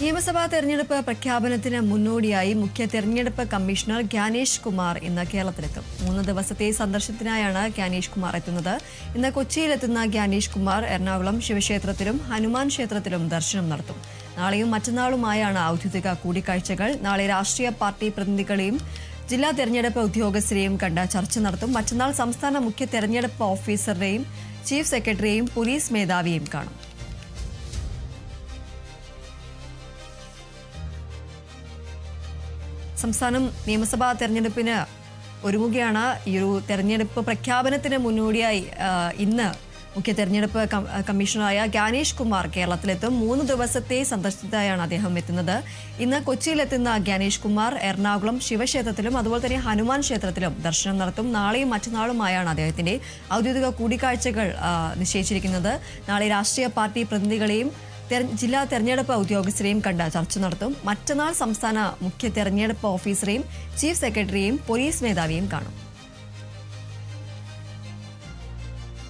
നിയമസഭാ തെരഞ്ഞെടുപ്പ് പ്രഖ്യാപനത്തിന് മുന്നോടിയായി മുഖ്യ തെരഞ്ഞെടുപ്പ് കമ്മീഷണർ ഗ്യാനേഷ് കുമാർ ഇന്ന് കേരളത്തിലെത്തും. 3 ദിവസത്തെ സന്ദർശനത്തിനായാണ് ഗ്യാനേഷ് കുമാർ എത്തുന്നത്. ഇന്ന് കൊച്ചിയിലെത്തുന്ന ഗ്യാനേഷ് കുമാർ എറണാകുളം ശിവക്ഷേത്രത്തിലും ഹനുമാൻ ക്ഷേത്രത്തിലും ദർശനം നടത്തും. നാളെയും മറ്റന്നാളുമായാണ് ഔദ്യോഗിക കൂടിക്കാഴ്ചകൾ. നാളെ രാഷ്ട്രീയ പാർട്ടി പ്രതിനിധികളെയും ജില്ലാ തെരഞ്ഞെടുപ്പ് ഉദ്യോഗസ്ഥരെയും കണ്ട് ചർച്ച നടത്തും. മറ്റന്നാൾ സംസ്ഥാന മുഖ്യ തെരഞ്ഞെടുപ്പ് ഓഫീസറുടെയും ചീഫ് സെക്രട്ടറിയെയും പോലീസ് മേധാവിയെയും കാണും. സംസ്ഥാനം നിയമസഭാ തെരഞ്ഞെടുപ്പിന് ഒരുങ്ങുകയാണ്. ഈ ഒരു തെരഞ്ഞെടുപ്പ് പ്രഖ്യാപനത്തിന് മുന്നോടിയായി ഇന്ന് മുഖ്യ തെരഞ്ഞെടുപ്പ് കമ്മീഷണറായ ഗ്യാനേഷ് കുമാർ കേരളത്തിലെത്തും. 3 ദിവസത്തെ സന്ദർശനത്തിനായാണ് അദ്ദേഹം എത്തുന്നത്. ഇന്ന് കൊച്ചിയിലെത്തുന്ന ഗ്യാനേഷ് കുമാർ എറണാകുളം ശിവക്ഷേത്രത്തിലും അതുപോലെ തന്നെ ഹനുമാൻ ക്ഷേത്രത്തിലും ദർശനം നടത്തും. നാളെയും മറ്റന്നാളുമായാണ് അദ്ദേഹത്തിന്റെ ഔദ്യോഗിക കൂടിക്കാഴ്ചകൾ നിശ്ചയിച്ചിരിക്കുന്നത്. നാളെ രാഷ്ട്രീയ പാർട്ടി പ്രതിനിധികളെയും ജില്ലാ തെരഞ്ഞെടുപ്പ് ഉദ്യോഗസ്ഥരെയും കണ്ട് ചർച്ച നടത്തും. മറ്റന്നാൾ സംസ്ഥാന മുഖ്യ തെരഞ്ഞെടുപ്പ് ഓഫീസറെയും ചീഫ് സെക്രട്ടറിയെയും പോലീസ് മേധാവിയെയും കാണും.